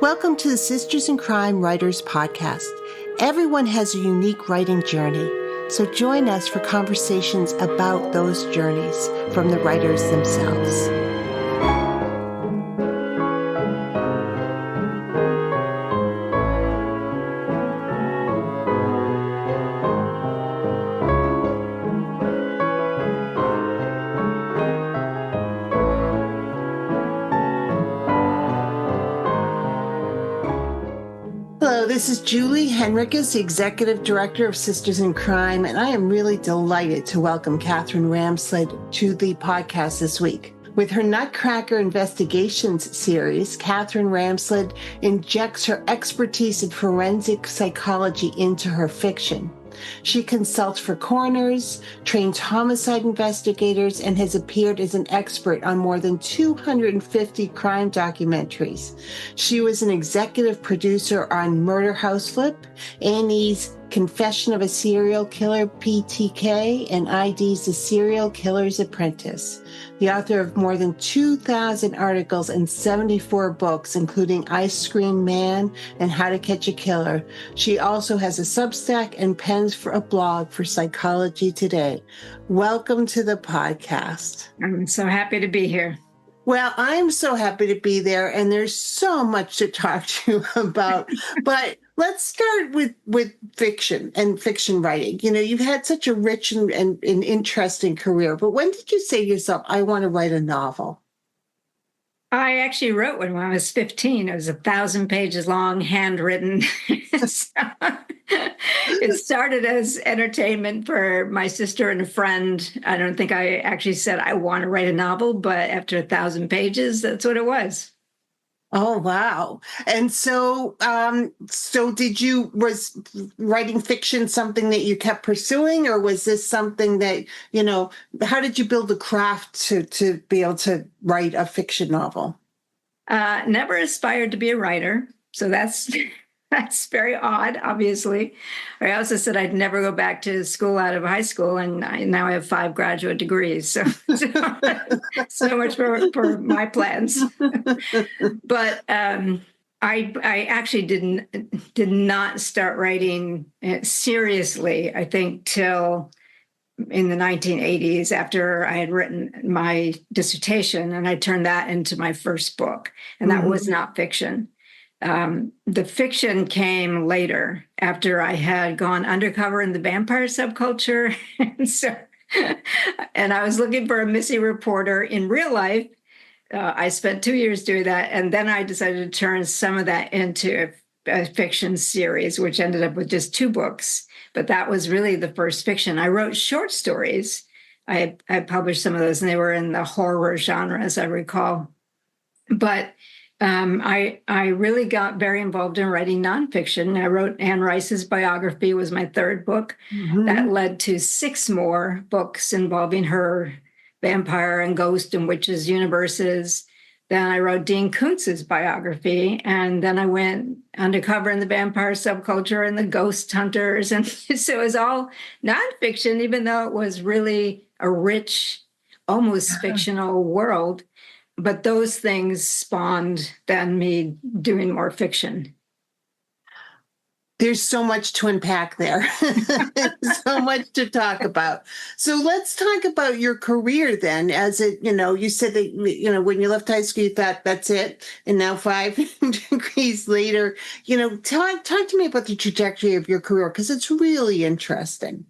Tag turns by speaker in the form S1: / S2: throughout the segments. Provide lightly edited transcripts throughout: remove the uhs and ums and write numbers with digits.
S1: Welcome to the Sisters in Crime Writers Podcast. Everyone has a unique writing journey, so join us for conversations about those journeys from the writers themselves. Hello, this is Julie Henriquez, the Executive Director of Sisters in Crime, and I am really delighted to welcome Katherine Ramsland to the podcast this week. With her Nutcracker Investigations series, Katherine Ramsland injects her expertise in forensic psychology into her fiction. She consults for coroners, trains homicide investigators, and has appeared as an expert on more than 250 crime documentaries. She was an executive producer on Murder House Flip, A&E's Confession of a Serial Killer, PTK, and ID's The Serial Killer's Apprentice. The author of more than 2,000 articles and 74 books, including Ice Cream Man and How to Catch a Killer. She also has a Substack and pens for a blog for Psychology Today. Welcome to the podcast.
S2: I'm so happy to be here.
S1: Well, I'm so happy to be there, and there's so much to talk to you about. But let's start with fiction and fiction writing. You know, you've had such a rich and interesting career, but when did you say to yourself, I want to write a novel?
S2: I actually wrote one when I was 15. It was 1,000 pages long, handwritten. It started as entertainment for my sister and a friend. I don't think I actually said I want to write a novel, but after 1,000 pages, that's what it was.
S1: Oh, wow. And so, was writing fiction something that you kept pursuing, or was this something that, how did you build the craft to be able to write a fiction novel?
S2: Never aspired to be a writer. So that's very odd, obviously. I also said I'd never go back to school out of high school, and now I have 5 graduate degrees. So much for my plans. But I actually did not start writing seriously, I think, till in the 1980s, after I had written my dissertation, and I turned that into my first book, and that was not fiction. The fiction came later, after I had gone undercover in the vampire subculture. And I was looking for a missing reporter in real life. I spent 2 years doing that. And then I decided to turn some of that into a fiction series, which ended up with just 2 books. But that was really the first fiction. I wrote short stories. I published some of those, and they were in the horror genre, as I recall. But I really got very involved in writing nonfiction. I wrote Anne Rice's biography, was my 3rd book. That led to 6 more books involving her vampire and ghost and witches universes. Then I wrote Dean Koontz's biography, and then I went undercover in the vampire subculture and the ghost hunters. And so it was all nonfiction, even though it was really a rich, almost fictional world. But those things spawned then me doing more fiction.
S1: There's so much to unpack there. So much to talk about. So let's talk about your career then. As it, you said that, when you left high school, you thought that's it. And now 5 degrees later, talk to me about the trajectory of your career, because it's really interesting.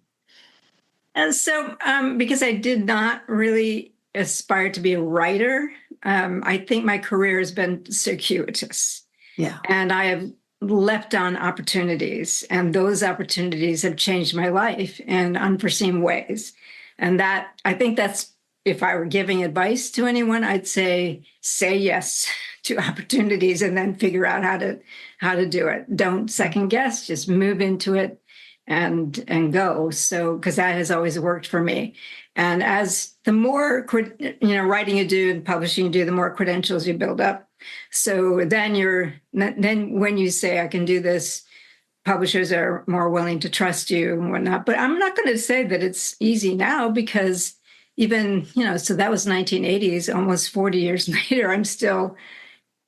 S2: And so because I did not really aspire to be a writer, I think my career has been circuitous.
S1: Yeah.
S2: And I have leapt on opportunities, and those opportunities have changed my life in unforeseen ways. And that, I think that's, if I were giving advice to anyone, I'd say yes to opportunities and then figure out how to do it. Don't second guess, just move into it and go. So, because that has always worked for me. And as the more, writing you do and publishing you do, the more credentials you build up. So then when you say I can do this, publishers are more willing to trust you and whatnot. But I'm not going to say that it's easy now, because even, so that was 1980s, almost 40 years later,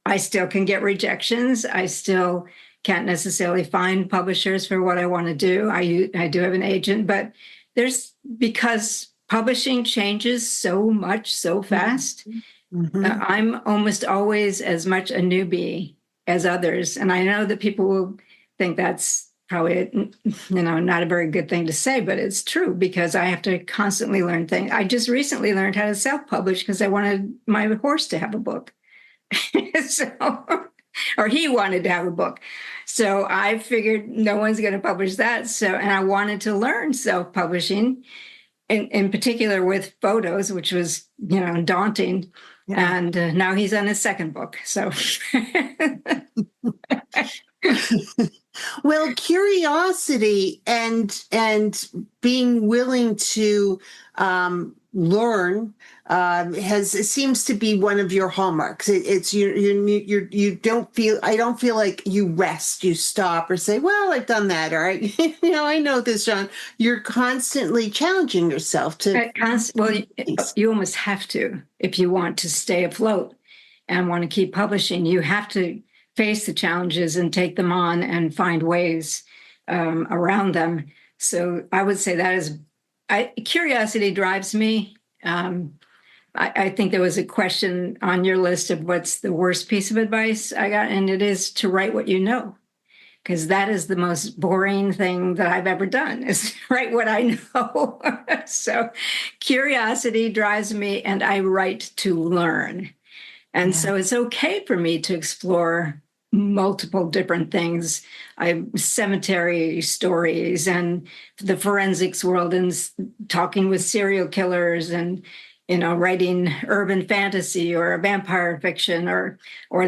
S2: I still can get rejections. I still can't necessarily find publishers for what I want to do. I do have an agent, but because publishing changes so much so fast.
S1: Mm-hmm.
S2: I'm almost always as much a newbie as others. And I know that people will think that's probably, not a very good thing to say, but it's true because I have to constantly learn things. I just recently learned how to self-publish because I wanted my horse to have a book. Or he wanted to have a book. So I figured no one's going to publish that. And I wanted to learn self-publishing, in particular with photos, which was, daunting. Yeah. And now he's on his second book. So,
S1: well, curiosity and being willing to learn seems to be one of your hallmarks. It's you don't feel. I don't feel like you rest, you stop, or say, "Well, I've done that," or I know this, John. You're constantly challenging yourself to.
S2: You almost have to if you want to stay afloat and want to keep publishing. You have to face the challenges and take them on and find ways around them. So I would say that is. Curiosity drives me. I think there was a question on your list of what's the worst piece of advice I got, and it is to write what you know, because that is the most boring thing that I've ever done, is write what I know. So curiosity drives me, and I write to learn. And so it's okay for me to explore multiple different things. Cemetery stories and the forensics world, and talking with serial killers, and writing urban fantasy or vampire fiction or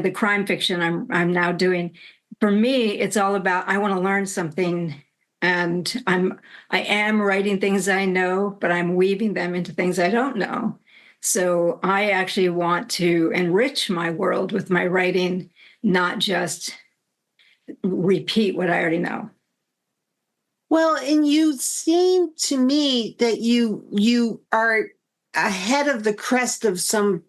S2: the crime fiction I'm now doing. For me, it's all about, I want to learn something, and I am writing things I know, but I'm weaving them into things I don't know. So I actually want to enrich my world with my writing, not just repeat what I already know.
S1: Well, and you seem to me that you are ahead of the crest of some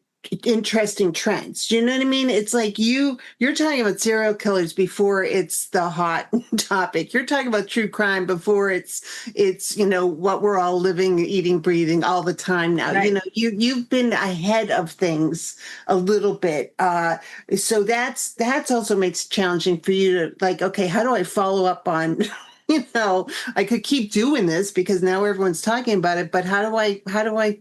S1: interesting trends. Do you know what I mean? It's like you're talking about serial killers before it's the hot topic. You're talking about true crime before it's what we're all living, eating, breathing all the time now.
S2: Right.
S1: You've been ahead of things a little bit. So that's also makes it challenging for you to, like, okay, how do I follow up on I could keep doing this because now everyone's talking about it, but how do I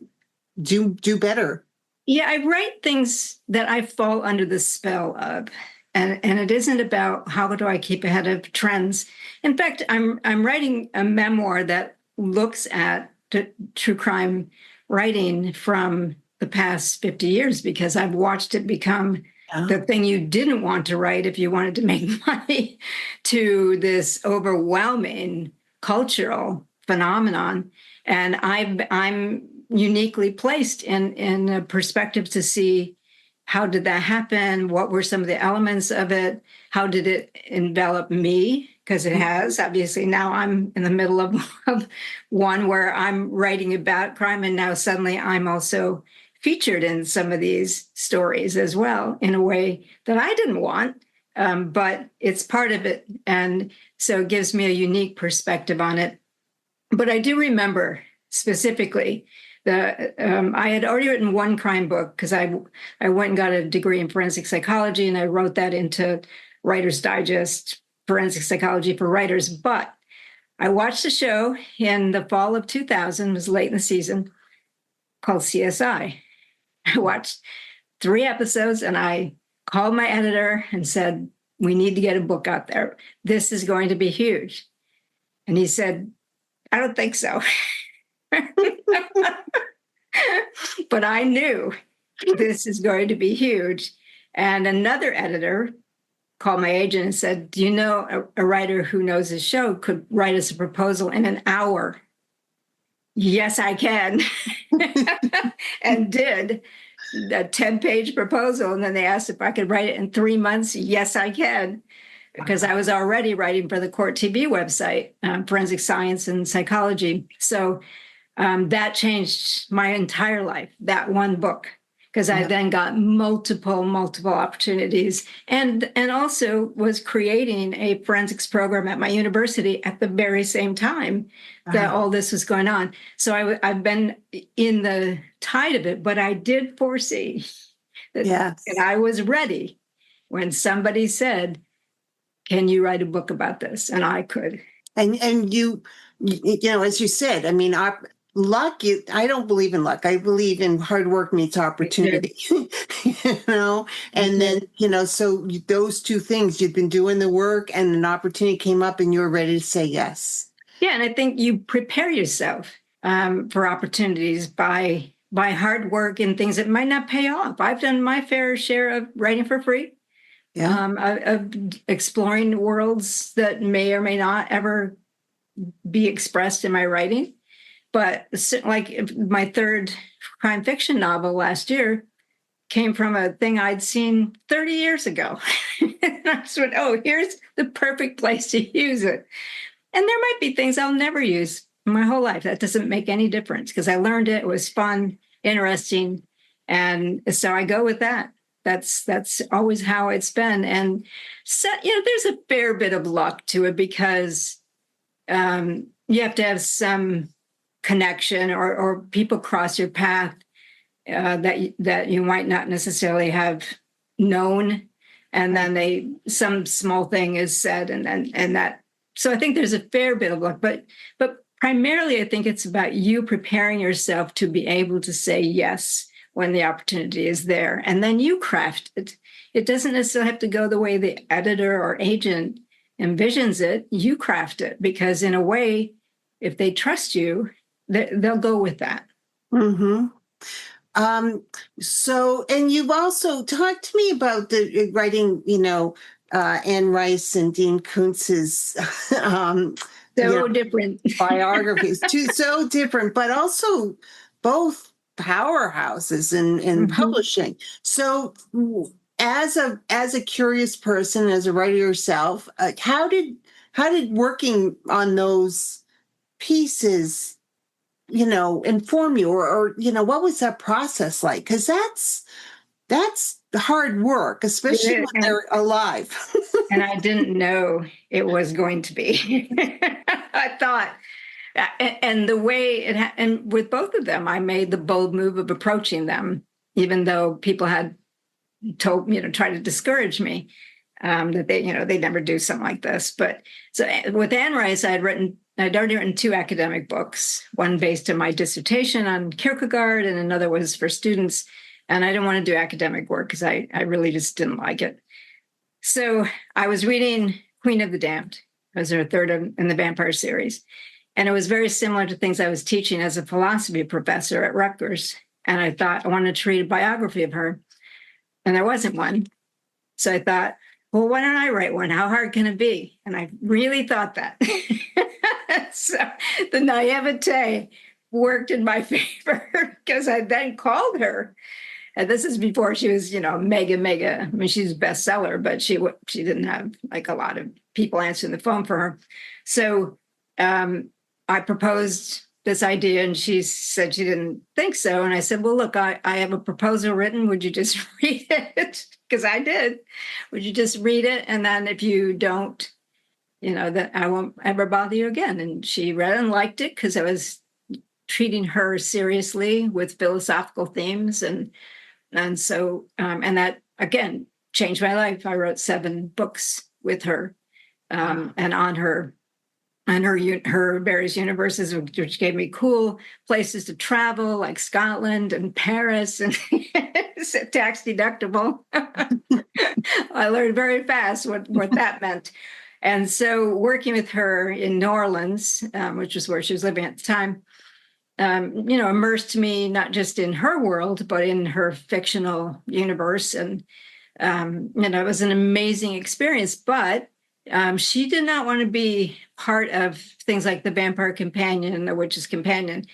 S1: do better?
S2: Yeah, I write things that I fall under the spell of. And it isn't about how do I keep ahead of trends. In fact, I'm writing a memoir that looks at true crime writing from the past 50 years, because I've watched it become the thing you didn't want to write if you wanted to make money, to this overwhelming cultural phenomenon. And I'm uniquely placed in a perspective to see, how did that happen? What were some of the elements of it? How did it envelop me? Because it has. Obviously, now I'm in the middle of one where I'm writing about crime, and now suddenly I'm also featured in some of these stories as well, in a way that I didn't want, but it's part of it. And so it gives me a unique perspective on it. But I do remember specifically I had already written one crime book, because I went and got a degree in forensic psychology, and I wrote that into Writer's Digest, Forensic Psychology for Writers. But I watched a show in the fall of 2000, it was late in the season, called CSI. I watched 3 episodes, and I called my editor and said, we need to get a book out there. This is going to be huge. And he said, I don't think so. But I knew this is going to be huge. And another editor called my agent and said, do you know a writer who knows his show could write us a proposal in an hour? Yes, I can. And did a 10-page proposal. And then they asked if I could write it in 3 months. Yes, I can. Because I was already writing for the Court TV website, Forensic Science and Psychology. So that changed my entire life, that one book. because I then got multiple opportunities, and also was creating a forensics program at my university at the very same time that all this was going on. So I've been in the tide of it, but I did foresee that, and I was ready when somebody said, "Can you write a book about this?" And I could.
S1: And you know, as you said, I mean, luck, I don't believe in luck. I believe in hard work meets opportunity, you know, and then, you know, so those two things, you've been doing the work and an opportunity came up and you were ready to say yes.
S2: Yeah. And I think you prepare yourself for opportunities by hard work and things that might not pay off. I've done my fair share of writing for free. Of exploring worlds that may or may not ever be expressed in my writing. But like my third crime fiction novel last year came from a thing I'd seen 30 years ago. And I just went, oh, here's the perfect place to use it. And there might be things I'll never use in my whole life. That doesn't make any difference because I learned it. It was fun, interesting. And so I go with that. That's always how it's been. And so, you know, there's a fair bit of luck to it because you have to have some connection or people cross your path that you might not necessarily have known. And then some small thing is said and that. So I think there's a fair bit of luck, but primarily I think it's about you preparing yourself to be able to say yes when the opportunity is there. And then you craft it. It doesn't necessarily have to go the way the editor or agent envisions it. You craft it because in a way, if they trust you, they'll go with that.
S1: Mm-hmm. So, and you've also talked to me about the writing, you know, Anne Rice and Dean Koontz's
S2: different
S1: biographies, so different, but also both powerhouses in publishing. So as a curious person, as a writer yourself, how did working on those pieces, you know, inform you or you know, what was that process like? Because that's hard work, especially when they're alive.
S2: And I didn't know it was going to be. I thought, and the way and with both of them, I made the bold move of approaching them, even though people had tried to discourage me, that they'd never do something like this. But so with Anne Rice, I'd already written 2 academic books, one based on my dissertation on Kierkegaard and another was for students. And I didn't want to do academic work because I really just didn't like it. So I was reading Queen of the Damned. It was her third in the vampire series. And it was very similar to things I was teaching as a philosophy professor at Rutgers. And I thought I wanted to read a biography of her. And there wasn't one. So I thought, well, why don't I write one? How hard can it be? And I really thought that. So the naivete worked in my favor because I then called her. And this is before she was, mega. I mean, she's a bestseller, but she didn't have like a lot of people answering the phone for her. So I proposed this idea and she said she didn't think so. And I said, well, look, I have a proposal written. Would you just read it? Because I did. Would you just read it? And then if you don't, that I won't ever bother you again. And she read it and liked it because I was treating her seriously with philosophical themes. And so that, again, changed my life. I wrote 7 books with her and on her various universes, which gave me cool places to travel, like Scotland and Paris, and tax deductible. I learned very fast what that meant. And so working with her in New Orleans, which was where she was living at the time, immersed me not just in her world, but in her fictional universe. And, it was an amazing experience, but she did not want to be part of things like the Vampire Companion and the Witch's Companion,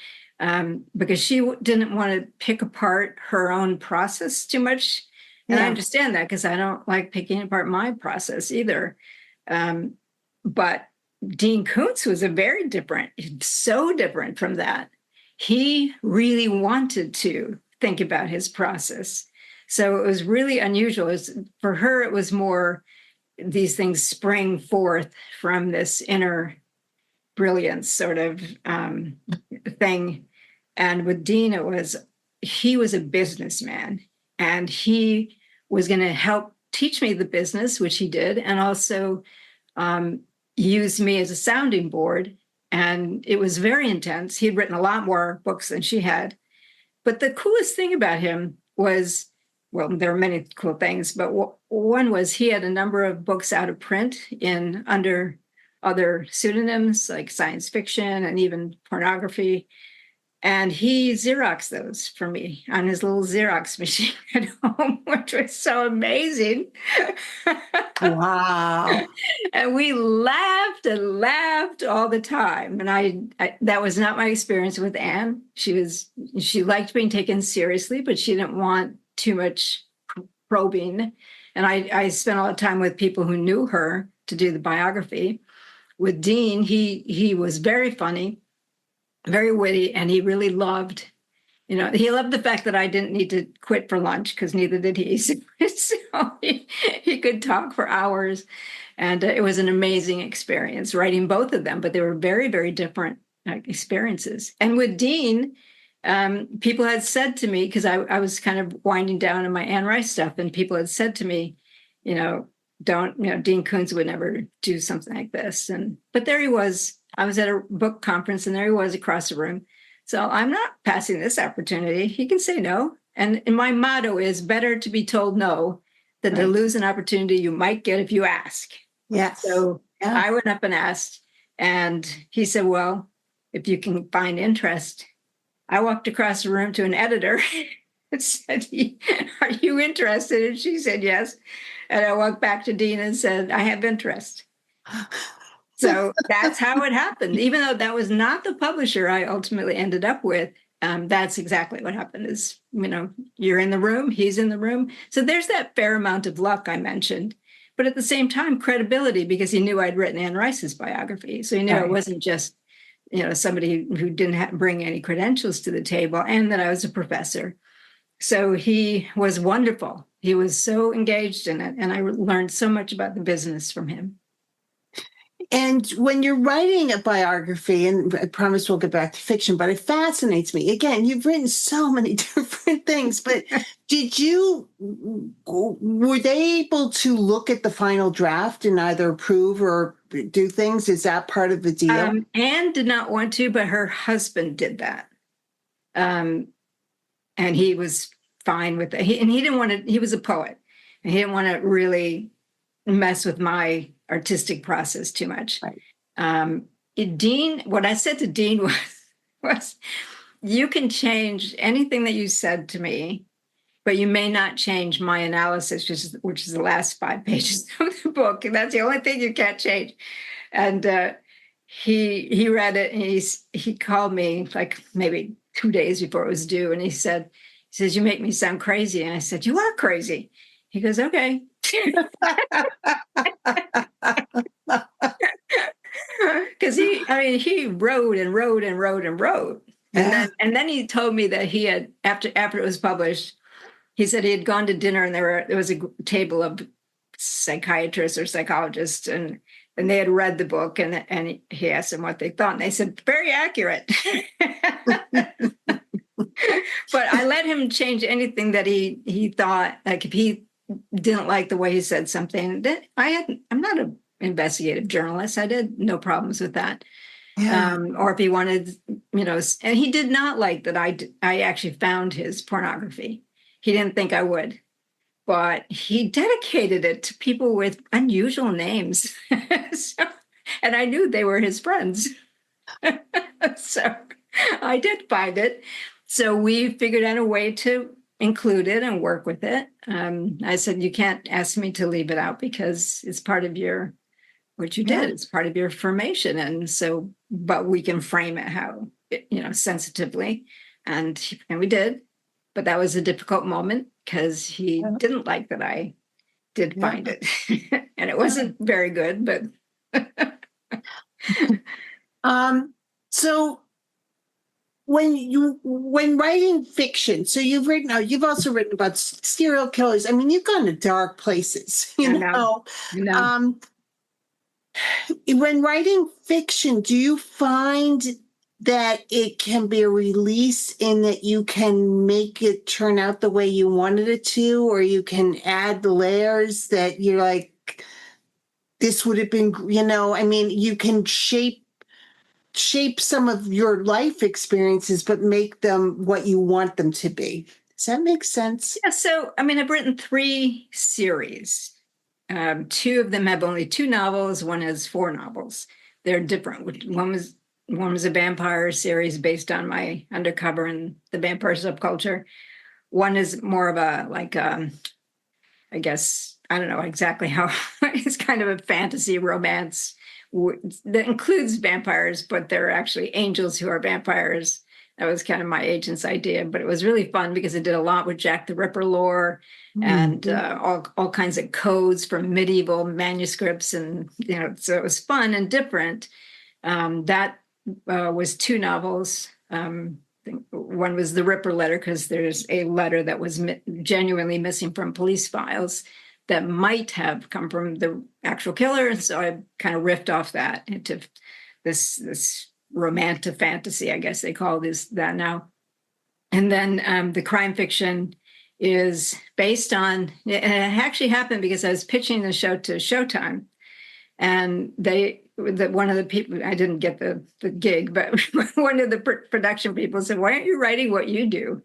S2: because she didn't want to pick apart her own process too much. And I understand that because I don't like picking apart my process either. But Dean Koontz was so different from that. He really wanted to think about his process. So it was really unusual. For her, it was more these things spring forth from this inner brilliance sort of thing. And with Dean, he was a businessman, and he was going to help teach me the business, which he did, and also use me as a sounding board. And it was very intense. He had written a lot more books than she had. But the coolest thing about him was, well, there are many cool things, but one was he had a number of books out of print under other pseudonyms like science fiction and even pornography. And he Xeroxed those for me on his little Xerox machine at home, which was so amazing.
S1: Wow.
S2: And we laughed and laughed all the time. And I that was not my experience with Anne. She liked being taken seriously, but she didn't want too much probing. And I spent all the time with people who knew her to do the biography. With Dean, he was very funny, very witty, and he really loved, he loved the fact that I didn't need to quit for lunch, because neither did he. So he could talk for hours. And it was an amazing experience writing both of them, but they were very, very different experiences. And with Dean, people had said to me, because I was kind of winding down in my Anne Rice stuff, and people had said to me, Dean Koontz would never do something like this. But there he was. I was at a book conference, and there he was across the room. So I'm not passing this opportunity. He can say no. And my motto is better to be told no than to lose an opportunity you might get if you ask.
S1: Yes.
S2: So I went up and asked, and he said, well, if you can find interest. I walked across the room to an editor and said, are you interested? And she said, yes. And I walked back to Dean and said, I have interest. So that's how it happened. Even though that was not the publisher I ultimately ended up with, that's exactly what happened is, you're in the room, he's in the room. So there's that fair amount of luck I mentioned. But at the same time, credibility, because he knew I'd written Anne Rice's biography. So he knew I wasn't just, somebody who didn't bring any credentials to the table, and that I was a professor. So he was wonderful. He was so engaged in it. And I learned so much about the business from him.
S1: And when you're writing a biography, and I promise we'll get back to fiction, but it fascinates me. Again, you've written so many different things, but were they able to look at the final draft and either approve or do things? Is that part of the deal?
S2: Anne did not want to, but her husband did that. And he was fine with it. He didn't want to, he was a poet, and he didn't want to really mess with my artistic process too much.
S1: Right.
S2: Dean, what I said to Dean was, you can change anything that you said to me, but you may not change my analysis, which is the last 5 pages of the book. And that's the only thing you can't change. And he read it, and he called me like maybe 2 days before it was due. And he says, you make me sound crazy. And I said, you are crazy. He goes, okay. Because he wrote and wrote and wrote and wrote. And then he told me that he had, after it was published, he said he had gone to dinner, and there was a table of psychiatrists or psychologists, and they had read the book, and he asked them what they thought, and they said, very accurate. But I let him change anything that he thought, like if he didn't like the way he said something. I'm not an investigative journalist. I did no problems with that. Yeah. Or if he wanted, and he did not like that I actually found his pornography. He didn't think I would, but he dedicated it to people with unusual names. And I knew they were his friends. So I did find it. So we figured out a way to include it and work with it. I said, you can't ask me to leave it out, because it's part of what you did. It's part of your formation. And so, but we can frame it how, sensitively. And we did, but that was a difficult moment, because he didn't like that I did find it. And it wasn't very good, but.
S1: So when writing fiction, so you've also written about serial killers. I mean, you've gone to dark places,
S2: I
S1: you
S2: know.
S1: know.
S2: I know.
S1: When writing fiction, do you find that it can be a release in that you can make it turn out the way you wanted it to, or you can add layers that you're like, this would have been, I mean, you can shape some of your life experiences, but make them what you want them to be. Does that make sense?
S2: Yeah, so I mean, I've written 3 series. Two of them have only 2 novels. One has 4 novels. They're different. One was a vampire series based on my undercover and the vampire subculture. One is more of a I guess I don't know exactly how. It's kind of a fantasy romance that includes vampires, but they're actually angels who are vampires. That was kind of my agent's idea, but it was really fun because it did a lot with Jack the Ripper lore and all kinds of codes from medieval manuscripts, and so it was fun and different. That was 2 novels. One was the Ripper letter, because there's a letter that was genuinely missing from police files that might have come from the actual killer. And so I kind of riffed off that into this romantic fantasy, I guess they call that now. And then the crime fiction is based on, and it actually happened because I was pitching the show to Showtime, and one of the people, I didn't get the gig, but one of the production people said, why aren't you writing what you do?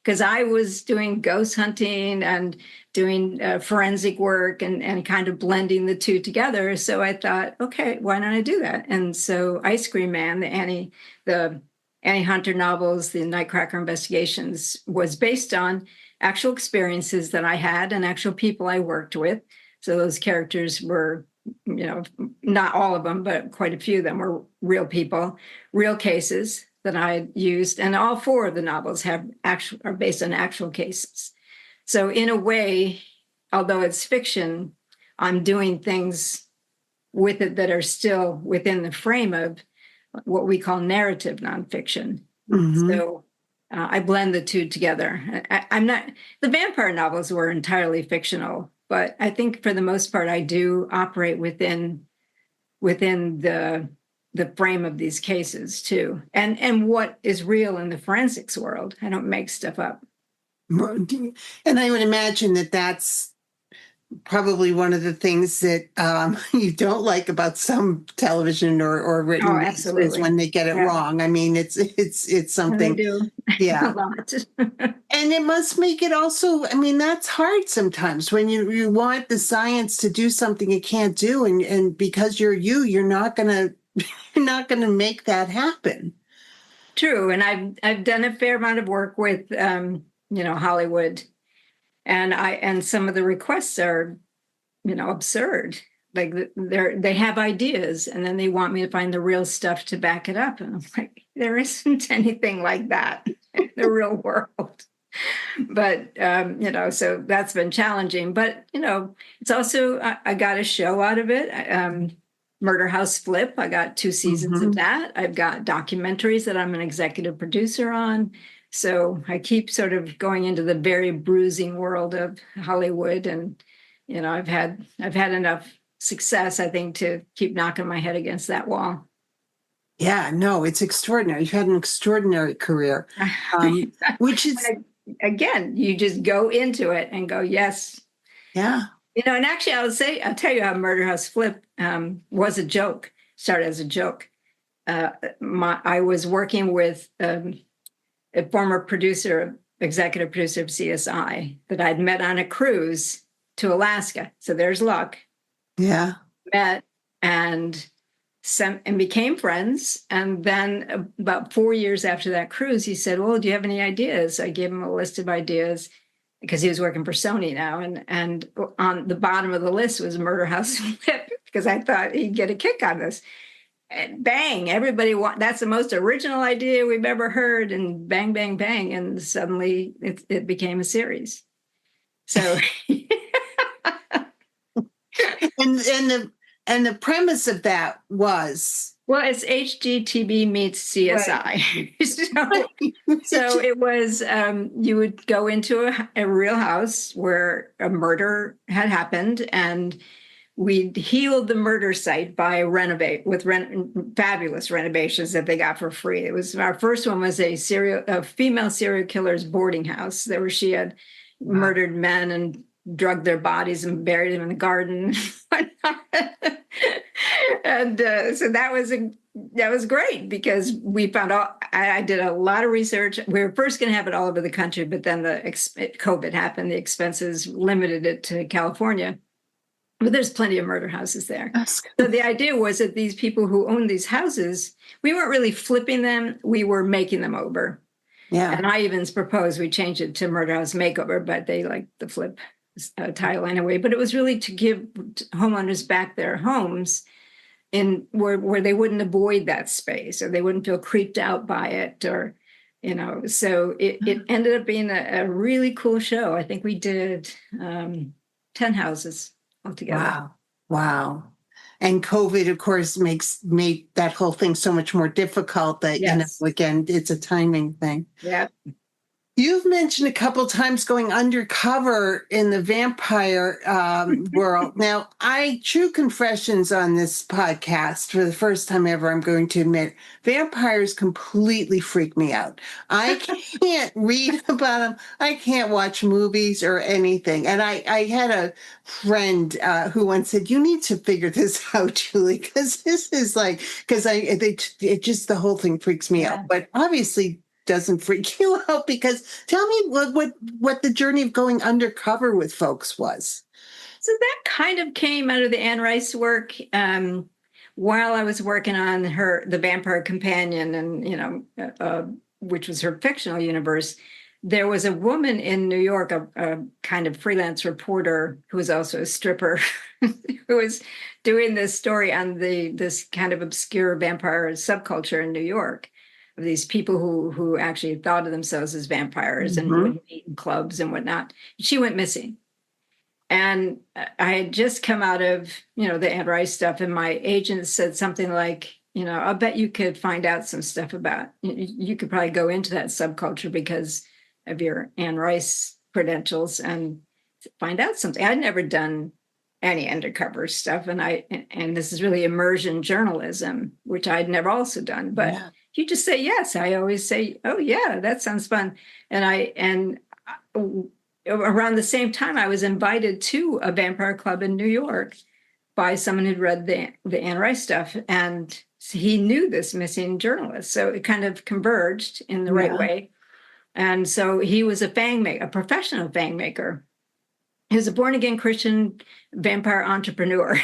S2: Because I was doing ghost hunting and doing forensic work and kind of blending the two together. So I thought, okay, why don't I do that? And so Ice Cream Man, the Annie Hunter novels, the Nightcracker Investigations, was based on actual experiences that I had and actual people I worked with. So those characters were, not all of them, but quite a few of them were real people, real cases that I used. And all 4 of the novels are based on actual cases. So in a way, although it's fiction, I'm doing things with it that are still within the frame of what we call narrative nonfiction.
S1: Mm-hmm.
S2: So I blend the two together. The vampire novels were entirely fictional, but I think for the most part, I do operate within the frame of these cases too, and what is real in the forensics world. I don't make stuff up.
S1: And I would imagine that that's probably one of the things that you don't like about some television or written is when they get it wrong. I mean, it's something.
S2: They do.
S1: Yeah.
S2: A lot.
S1: And it must make it also, I mean, that's hard sometimes when you want the science to do something it can't do. And because you're not gonna make that happen.
S2: True. And I've done a fair amount of work with Hollywood, and some of the requests are, absurd. Like they have ideas and then they want me to find the real stuff to back it up. And I'm like, there isn't anything like that in the real world. But, so that's been challenging. But, it's also, I got a show out of it. Murder House Flip. I got 2 seasons of that. I've got documentaries that I'm an executive producer on. So I keep sort of going into the very bruising world of Hollywood. And, I've had enough success, I think, to keep knocking my head against that wall.
S1: Yeah, no, it's extraordinary. You've had an extraordinary career, which is...
S2: Again, you just go into it and go, yes.
S1: Yeah.
S2: And actually, I'll tell you how Murder House Flip was a joke, started as a joke. I was working with a former executive producer of CSI that I'd met on a cruise to Alaska. So there's luck.
S1: Yeah.
S2: Met and became friends. And then about 4 years after that cruise, he said, well, do you have any ideas? I gave him a list of ideas because he was working for Sony now. And on the bottom of the list was Murder House Flip, because I thought he'd get a kick on this. And bang, that's the most original idea we've ever heard. And bang, bang, bang. And suddenly it became a series. So.
S1: And the premise of that was
S2: Well, it's HGTV meets CSI. So it was, you would go into a real house where a murder had happened, and we healed the murder site by fabulous renovations that they got for free. It was our first one was a female serial killer's boarding house. She had murdered men and drugged their bodies and buried them in the garden. And so that was great, because we found out. I did a lot of research. We were first going to have it all over the country, but then COVID happened. The expenses limited it to California. But there's plenty of murder houses there. So the idea was that these people who owned these houses, we weren't really flipping them, we were making them over.
S1: Yeah.
S2: And I even proposed we change it to murder house makeover, but they liked the flip title anyway. But it was really to give homeowners back their homes in where they wouldn't avoid that space, or they wouldn't feel creeped out by it, or, so it ended up being a really cool show. I think we did 10 houses altogether.
S1: Wow. And COVID, of course, made that whole thing so much more difficult that,
S2: Yes.
S1: Again, it's a timing thing.
S2: Yeah.
S1: You've mentioned a couple times going undercover in the vampire world. Now, true confessions on this podcast, for the first time ever, I'm going to admit, vampires completely freak me out. I can't read about them. I can't watch movies or anything. And I had a friend who once said, "You need to figure this out, Julie, because this is the whole thing freaks me out." But obviously doesn't freak you out, because tell me what the journey of going undercover with folks was.
S2: So that kind of came out of the Anne Rice work. While I was working on The Vampire Companion, and which was her fictional universe, there was a woman in New York, a kind of freelance reporter who was also a stripper, who was doing this story on this kind of obscure vampire subculture in New York, of these people who actually thought of themselves as vampires and would meet in clubs and whatnot. She went missing. And I had just come out of, the Anne Rice stuff, and my agent said something like, I'll bet you could find out some stuff about, you could probably go into that subculture because of your Anne Rice credentials and find out something. I'd never done any undercover stuff, and this is really immersion journalism, which I'd never also done, but you just say yes. I always say, "Oh yeah, that sounds fun." And around the same time, I was invited to a vampire club in New York by someone who'd read the Anne Rice stuff, and he knew this missing journalist, so it kind of converged in the right way. And so he was a professional fang maker. He was a born-again Christian vampire entrepreneur.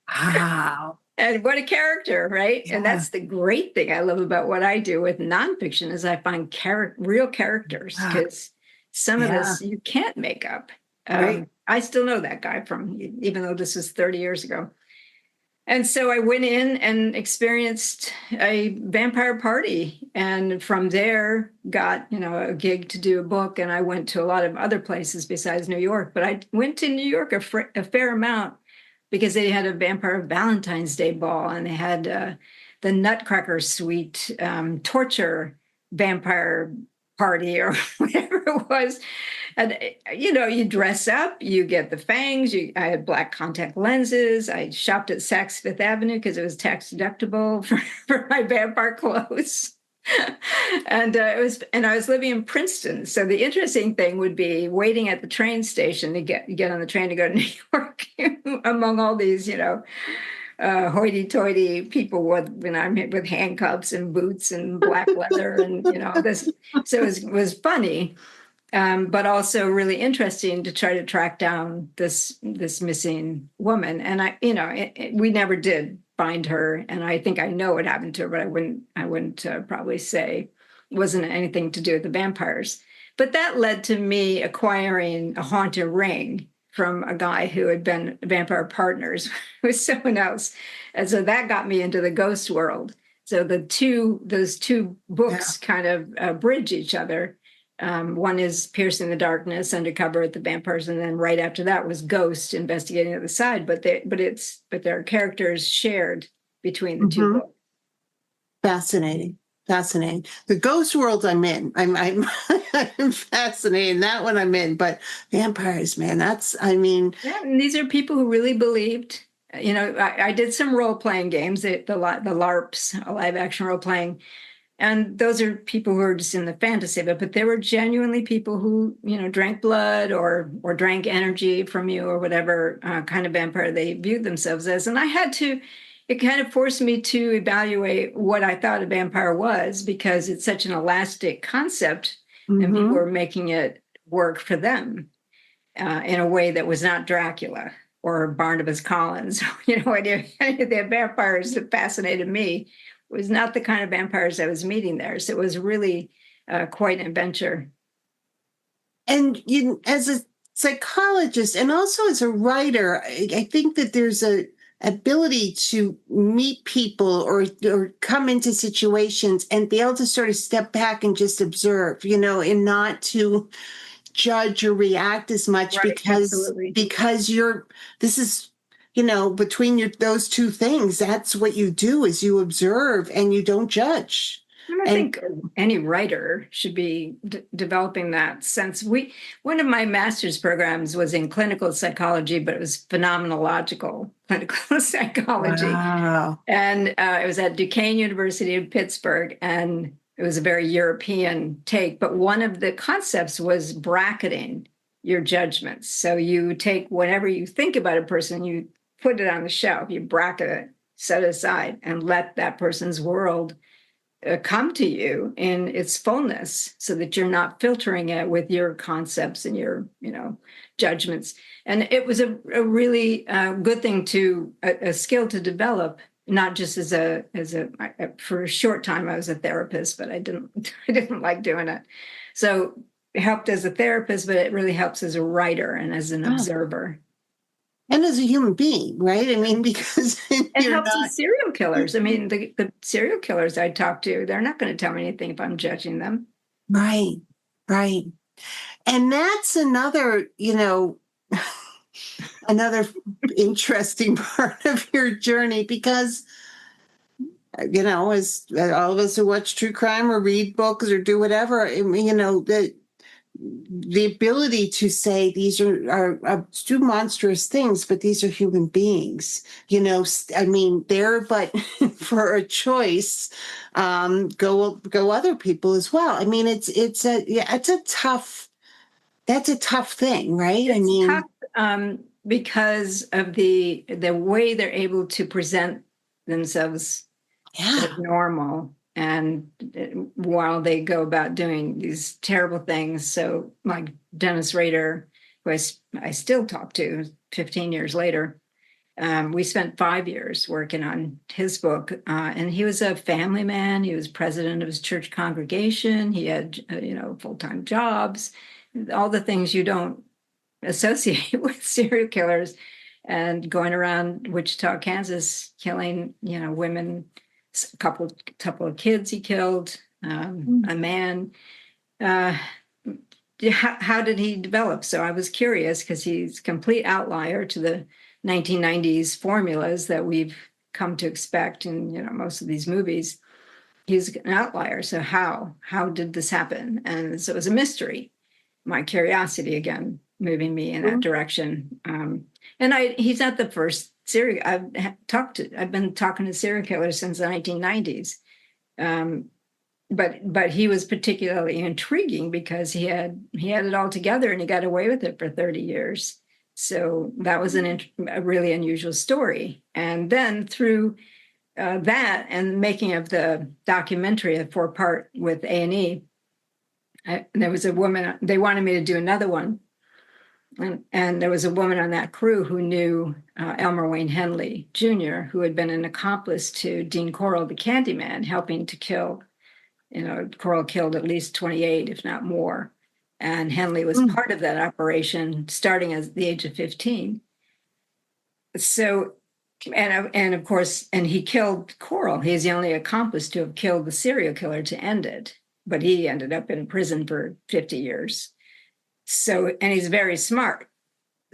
S1: Wow.
S2: And what a character, right? Yeah. And that's the great thing I love about what I do with nonfiction, is I find real characters, because some of this you can't make up.
S1: Right.
S2: I still know that guy even though this was 30 years ago. And so I went in and experienced a vampire party, and from there got, a gig to do a book. And I went to a lot of other places besides New York, but I went to New York a fair amount, because they had a vampire Valentine's Day ball, and they had the Nutcracker Suite torture vampire party, or whatever it was. And, you dress up, you get the fangs. I had black contact lenses. I shopped at Saks Fifth Avenue because it was tax deductible for my vampire clothes. And I was living in Princeton. So the interesting thing would be waiting at the train station to get on the train to go to New York among all these, hoity-toity people with handcuffs and boots and black leather and this. So it was funny, but also really interesting to try to track down this missing woman. And we never did find her, and I think I know what happened to her, but I wouldn't probably say it wasn't anything to do with the vampires. But that led to me acquiring a haunted ring from a guy who had been vampire partners with someone else, and so that got me into the ghost world. So those two books kind of bridge each other. One is Piercing the Darkness, Undercover at the Vampires, and then right after that was Ghost, Investigating the Other Side. But there are characters shared between the two books.
S1: Fascinating. Fascinating. The ghost world I'm in. I'm I'm fascinated. That one I'm in. But vampires, man,
S2: Yeah, and these are people who really believed. I did some role-playing games, the LARPs, live action role-playing, and those are people who are just in the fantasy of it, but there were genuinely people who, drank blood or drank energy from you or whatever kind of vampire they viewed themselves as. And it kind of forced me to evaluate what I thought a vampire was, because it's such an elastic concept and people were making it work for them in a way that was not Dracula or Barnabas Collins. Any of the vampires that fascinated me was not the kind of vampires I was meeting there. So it was really quite an adventure.
S1: And as a psychologist and also as a writer, I think that there's a ability to meet people or come into situations and be able to sort of step back and just observe, and not to judge or react as much,
S2: Right,
S1: because this is between those two things, that's what you do, is you observe and you don't judge.
S2: And I think any writer should be developing that sense. One of my master's programs was in clinical psychology, but it was phenomenological clinical psychology.
S1: Wow.
S2: And it was at Duquesne University in Pittsburgh, and it was a very European take. But one of the concepts was bracketing your judgments. So you take whatever you think about a person, you put it on the shelf, you bracket it, set it aside, and let that person's world come to you in its fullness, so that you're not filtering it with your concepts and your judgments. And it was a really good thing a skill to develop, not just for a short time. I was a therapist, but I didn't like doing it. So it helped as a therapist, but it really helps as a writer and as an observer.
S1: And as a human being, right? Because
S2: it helps with serial killers. The serial killers I talk to, they're not going to tell me anything if I'm judging them.
S1: Right. And that's another, another interesting part of your journey, because, as all of us who watch true crime or read books or do whatever, the ability to say these are two monstrous things, but these are human beings. They're but for a choice, go other people as well. That's a tough thing, right?
S2: It's tough because of the way they're able to present themselves as normal, and while they go about doing these terrible things. So like Dennis Rader, who I still talk to 15 years later, we spent 5 years working on his book, and he was a family man. He was president of his church congregation. He had full-time jobs, all the things you don't associate with serial killers, and going around Wichita, Kansas, killing women. A couple of kids he killed, a man. How did he develop? So I was curious, because he's a complete outlier to the 1990s formulas that we've come to expect in most of these movies. He's an outlier. So how did this happen? And so it was a mystery. My curiosity again moving me in that direction. And he's not the first serial. I've been talking to serial killers since the 1990s. But he was particularly intriguing because he had it all together, and he got away with it for 30 years. So that was a really unusual story. And then through that and making of the documentary, a 4-part with A&E, there was a woman, they wanted me to do another one. And there was a woman on that crew who knew Elmer Wayne Henley Jr., who had been an accomplice to Dean Corll, the Candyman, helping to kill. Corll killed at least 28, if not more. And Henley was part of that operation, starting at the age of 15. So, and of course, and he killed Corll. He's the only accomplice to have killed the serial killer to end it. but he ended up in prison for 50 years. So, and he's very smart.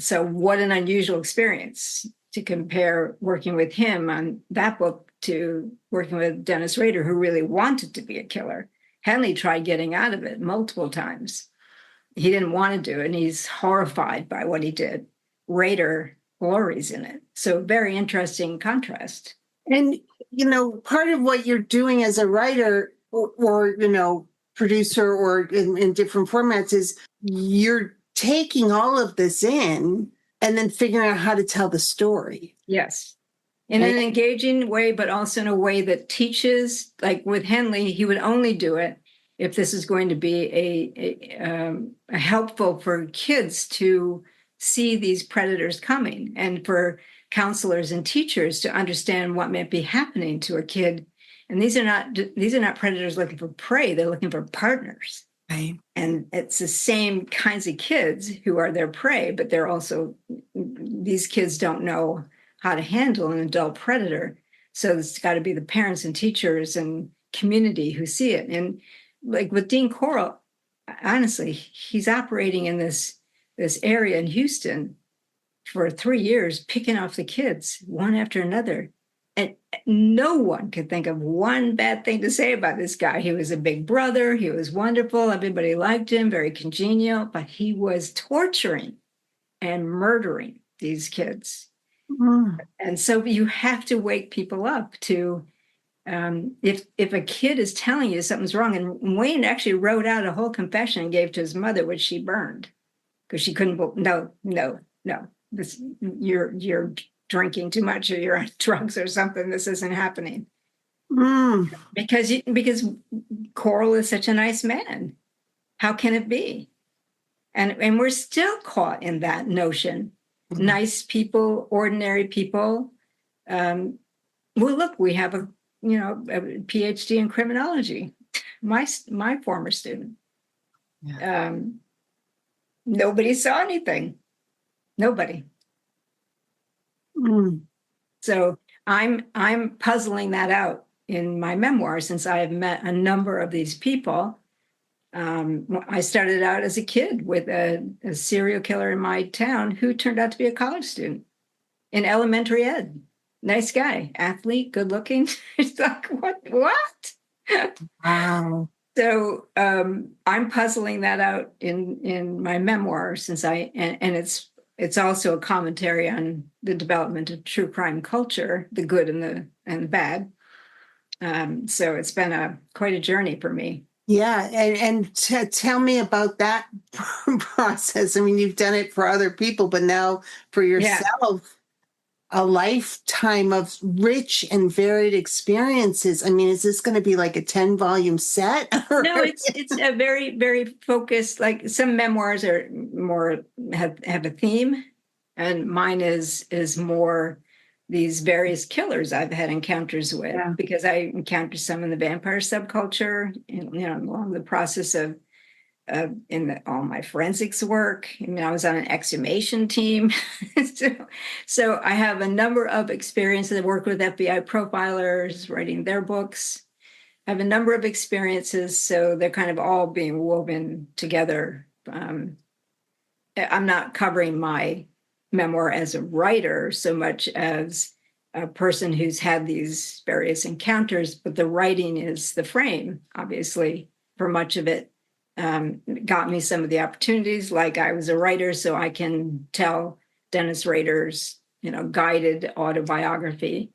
S2: So what an unusual experience to compare working with him on that book to working with Dennis Rader, who really wanted to be a killer. Henley tried getting out of it multiple times. He didn't want to do it, and he's horrified by what he did. Rader glories in it. So very interesting contrast.
S1: And, part of what you're doing as a writer or producer or in different formats is you're taking all of this in and then figuring out how to tell the story.
S2: Yes. In an engaging way, but also in a way that teaches. Like with Henley, he would only do it if this is going to be a helpful for kids to see these predators coming, and for counselors and teachers to understand what might be happening to a kid. And these are not predators looking for prey; they're looking for partners.
S1: Right.
S2: And it's the same kinds of kids who are their prey, but these kids don't know how to handle an adult predator. So it's got to be the parents and teachers and community who see it. And like with Dean Corll, honestly, he's operating in this area in Houston for 3 years, picking off the kids one after another. And no one could think of one bad thing to say about this guy. He was a big brother. He was wonderful. Everybody liked him, very congenial, but he was torturing and murdering these kids. Mm. And so you have to wake people up to, if a kid is telling you something's wrong, and Wayne actually wrote out a whole confession and gave to his mother, which she burned because she couldn't, no, you're drinking too much, or you're on drugs or something. This isn't happening. Mm. Because Corll is such a nice man. How can it be? And we're still caught in that notion. Mm-hmm. Nice people, ordinary people. Well, look, we have a PhD in criminology. My former student. Yeah. Nobody saw anything. Nobody. Mm. So I'm puzzling that out in my memoir, since I have met a number of these people. I started out as a kid with a serial killer in my town who turned out to be a college student in elementary ed. Nice guy, athlete, good looking. It's like, what? Wow. So I'm puzzling that out in my memoir, since and it's also a commentary on the development of true crime culture, the good and the bad. So it's been quite a journey for me. Yeah, and tell me about that process. I mean, you've done it for other people, but now for yourself, a lifetime of rich and varied experiences. I mean, is this going to be like a 10-volume set? No, it's a very, very focused. Like some memoirs are more have a theme, and mine is more these various killers I've had encounters with, because I encountered some in the vampire subculture, along the process of all my forensics work. I mean, I was on an exhumation team. So I have a number of experiences. I work with FBI profilers, writing their books. I have a number of experiences, so they're kind of all being woven together. I'm not covering my memoir as a writer so much as a person who's had these various encounters, but the writing is the frame, obviously, for much of it. Got me some of the opportunities, like I was a writer, so I can tell Dennis Rader's, guided autobiography.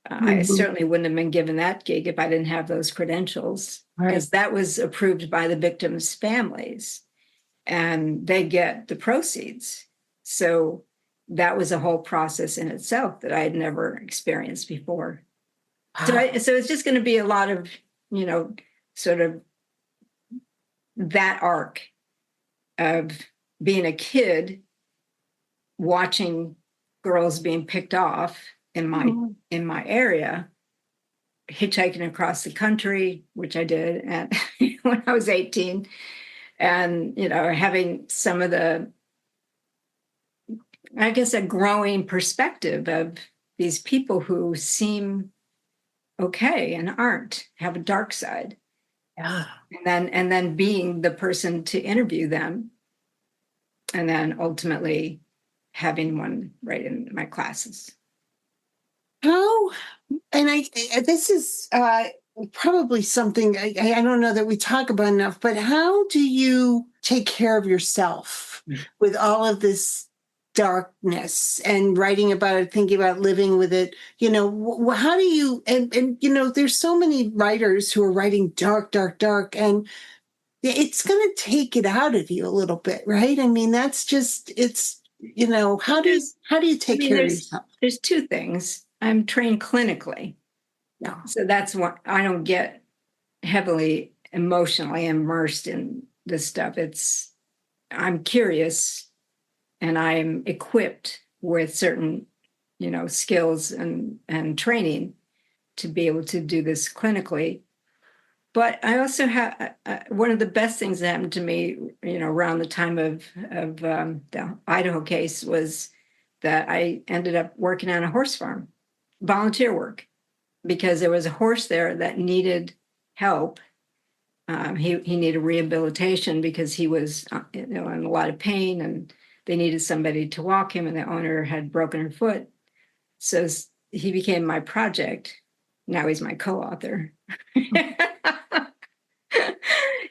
S2: I certainly wouldn't have been given that gig if I didn't have those credentials, because that was approved by the victims' families, and they get the proceeds. So that was a whole process in itself that I had never experienced before. So it's just going to be a lot of, sort of that arc of being a kid watching girls being picked off in my area, hitchhiking across the country, which I did when I was 18, and having some of the, I guess, a growing perspective of these people who seem okay and aren't, have a dark side.
S1: Yeah.
S2: and then being the person to interview them, and then ultimately having one right in my classes.
S1: How, and this is probably something I don't know that we talk about enough, but how do you take care of yourself with all of this darkness and writing about it, thinking about living with it? How do you, and there's so many writers who are writing dark, dark, dark, and it's going to take it out of you a little bit, right? I mean, that's just, how do you take care of yourself?
S2: There's two things. I'm trained clinically.
S1: No.
S2: So that's what I don't get heavily emotionally immersed in this stuff. I'm curious, and I'm equipped with certain, skills and training to be able to do this clinically. But I also have one of the best things that happened to me, around the time of the Idaho case, was that I ended up working on a horse farm, volunteer work, because there was a horse there that needed help. He needed rehabilitation because he was in a lot of pain, and they needed somebody to walk him, and the owner had broken her foot. So he became my project. Now he's my co-author.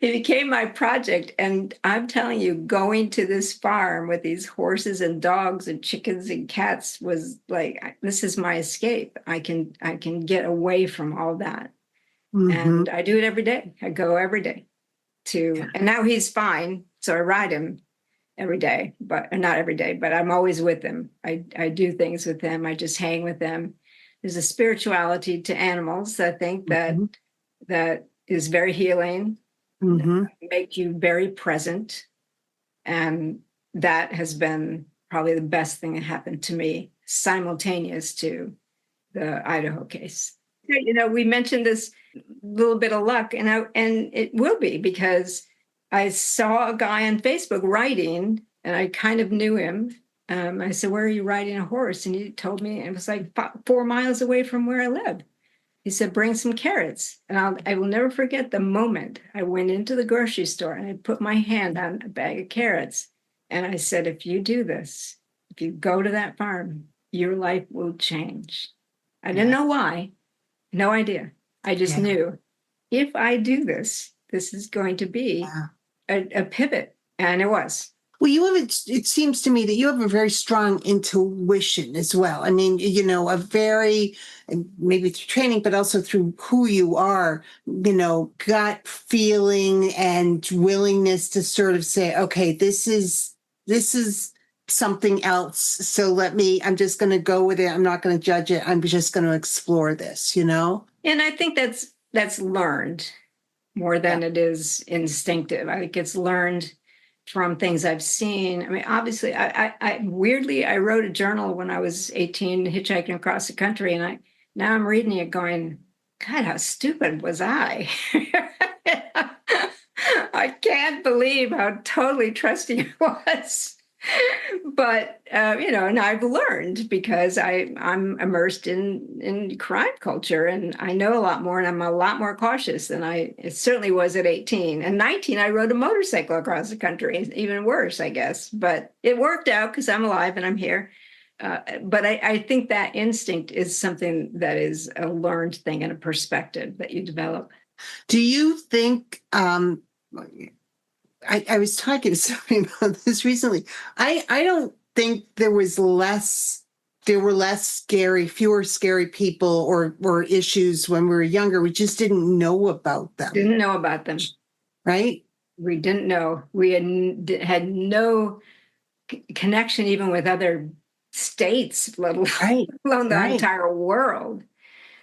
S2: He became my project. And I'm telling you, going to this farm with these horses and dogs and chickens and cats was like, this is my escape. I can get away from all that.
S1: Mm-hmm.
S2: And I do it every day. I go every day and now he's fine. So I ride him every day, but not every day, but I'm always with him. I do things with him. I just hang with them. There's a spirituality to animals, I think, that is very healing, make you very present. And that has been probably the best thing that happened to me simultaneous to the Idaho case. We mentioned this little bit of luck, and it will be, because I saw a guy on Facebook writing, and I kind of knew him. I said, "Where are you riding a horse?" And he told me, and it was like 4 miles away from where I live. He said, "Bring some carrots." And I will never forget the moment I went into the grocery store and I put my hand on a bag of carrots. And I said, "If you do this, if you go to that farm, your life will change." I didn't know why, no idea. I just knew, if I do this, this is going to be a pivot. And it was.
S1: Well, it seems to me that you have a very strong intuition as well. I mean, a very, maybe through training, but also through who you are, gut feeling and willingness to sort of say, okay, this is something else. So I'm just going to go with it. I'm not going to judge it. I'm just going to explore this,
S2: And I think that's learned more than it is instinctive. I think it's learned from things I've seen. I mean, obviously, I weirdly, I wrote a journal when I was 18, hitchhiking across the country, and now I'm reading it going, God, how stupid was I? I can't believe how totally trusting it was. But and I've learned, because I'm immersed in crime culture, and I know a lot more, and I'm a lot more cautious than it certainly was at 18. And 19, I rode a motorcycle across the country, even worse, I guess. But it worked out because I'm alive and I'm here. But I think that instinct is something that is a learned thing and a perspective that you develop.
S1: Do you think? I was talking to somebody about this recently. I don't think there were less scary, fewer scary people or issues when we were younger. We just didn't know about them.
S2: Didn't know about them.
S1: Right?
S2: We didn't know. We had no connection even with other states, let alone the entire world.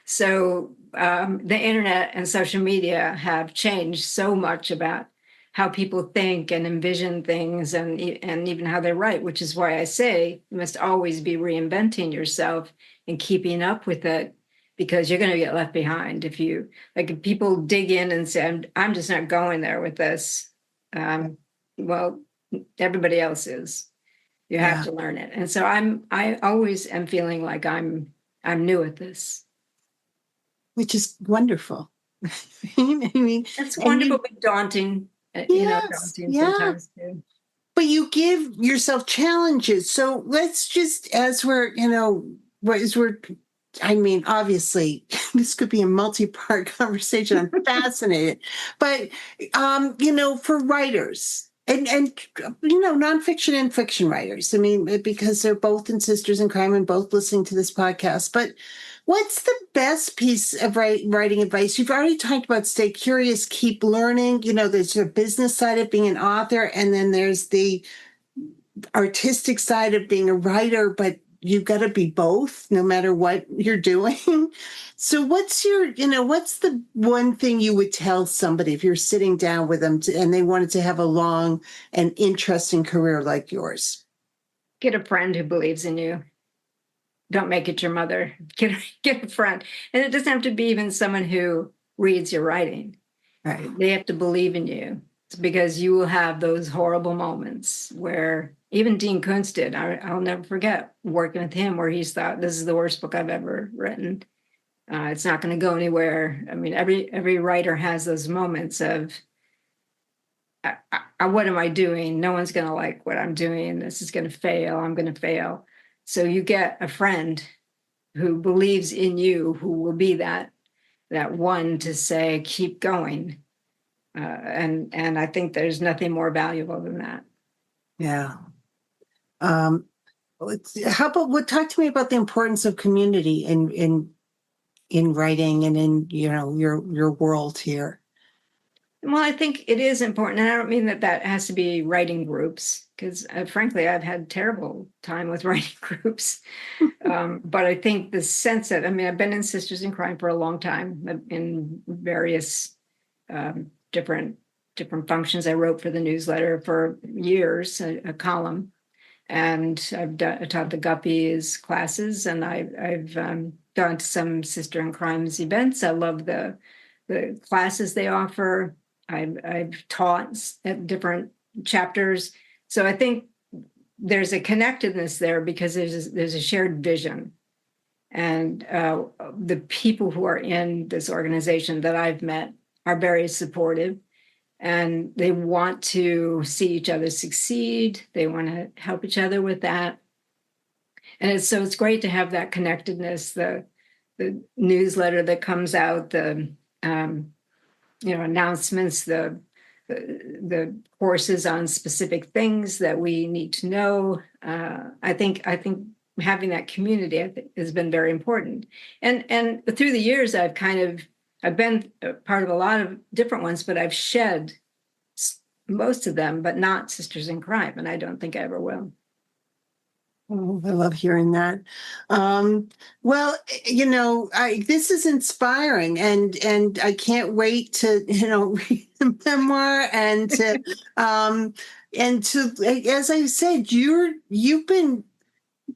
S2: So the internet and social media have changed so much about how people think and envision things, and even how they write, which is why I say you must always be reinventing yourself and keeping up with it, because you're going to get left behind if people dig in and say, I'm just not going there with this. Well, everybody else is. You have to learn it. And so I always am feeling like I'm new at this.
S1: Which is wonderful. I mean,
S2: It's
S1: and
S2: wonderful, but daunting,
S1: yes,
S2: daunting
S1: yeah.
S2: sometimes too.
S1: But you give yourself challenges. So let's just, as we're, I mean, obviously, this could be a multi-part conversation. I'm fascinated. But, for writers and nonfiction and fiction writers, I mean, because they're both in Sisters in Crime and both listening to this podcast, but what's the best piece of writing advice? You've already talked about stay curious, keep learning. There's the business side of being an author, and then there's the artistic side of being a writer, but you've got to be both no matter what you're doing. So what's the one thing you would tell somebody if you're sitting down with them and they wanted to have a long and interesting career like yours?
S2: Get a friend who believes in you. Don't make it your mother. Get a friend. And it doesn't have to be even someone who reads your writing.
S1: Right.
S2: They have to believe in you. It's because you will have those horrible moments where even Dean Koontz did. I'll never forget working with him where he's thought, this is the worst book I've ever written. It's not going to go anywhere. I mean, every writer has those moments of, what am I doing? No one's going to like what I'm doing. This is going to fail. I'm going to fail. So you get a friend who believes in you, who will be that one to say, keep going. And I think there's nothing more valuable than that.
S1: Yeah. How about talk to me about the importance of community in writing and in your world here?
S2: Well, I think it is important, and I don't mean that has to be writing groups, because frankly, I've had terrible time with writing groups. But I think the sense that, I've been in Sisters in Crime for a long time in various different functions. I wrote for the newsletter for years, a column, and I taught the Guppies classes, and I've gone to some Sister in Crimes events. I love the classes they offer. I've taught at different chapters. So I think there's a connectedness there because there's a shared vision. And the people who are in this organization that I've met are very supportive, and they want to see each other succeed. They want to help each other with that. And it's great to have that connectedness, the newsletter that comes out, the announcements, the courses on specific things that we need to know. I think having that community has been very important. And through the years, I've been part of a lot of different ones, but I've shed most of them, but not Sisters in Crime, and I don't think I ever will.
S1: Oh, I love hearing that. Well, this is inspiring, and I can't wait to, read the memoir and to, as I said, you've been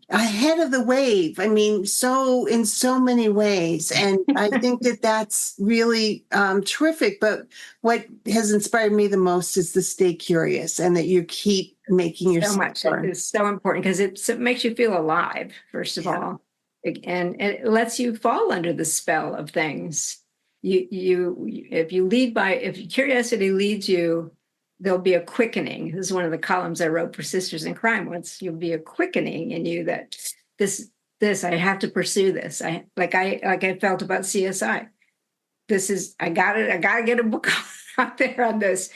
S1: ahead of the wave. In so many ways, and I think that's really terrific. But what has inspired me the most is the stay curious, and that you keep making yourself
S2: so much. It is so important because it makes you feel alive, first of all, and it lets you fall under the spell of things. If curiosity leads you, there'll be a quickening. This is one of the columns I wrote for Sisters in Crime once. You'll be a quickening in you that this I have to pursue this. I felt about CSI. I got to get a book out there on this.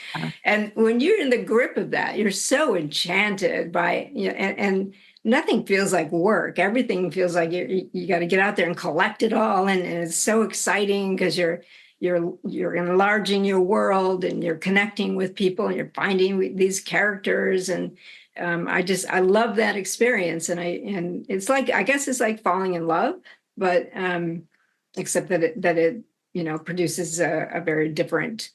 S2: And when you're in the grip of that, you're so enchanted by, and nothing feels like work. Everything feels like you got to get out there and collect it all. And it's so exciting because you're enlarging your world, and you're connecting with people, and you're finding these characters. And I love that experience. And it's like, I guess it's like falling in love, but except that it produces a very different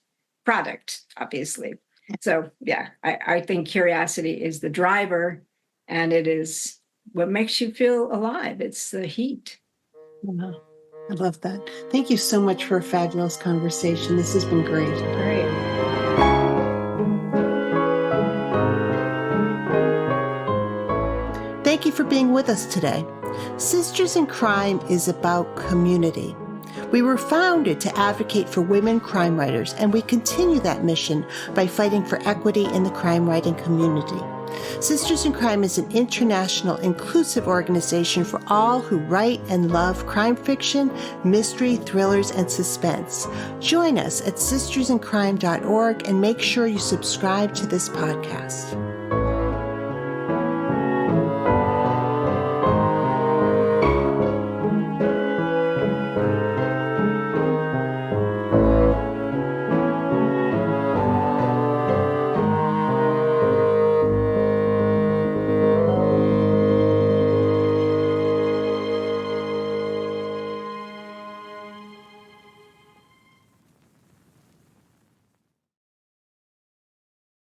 S2: product, obviously. So yeah, I think curiosity is the driver, and it is what makes you feel alive. It's the heat.
S1: Yeah, I love that. Thank you so much for a fabulous conversation. This has been great.
S2: Great.
S1: Thank you for being with us today. Sisters in Crime is about community. We were founded to advocate for women crime writers, and we continue that mission by fighting for equity in the crime writing community. Sisters in Crime is an international, inclusive organization for all who write and love crime fiction, mystery, thrillers, and suspense. Join us at sistersincrime.org and make sure you subscribe to this podcast.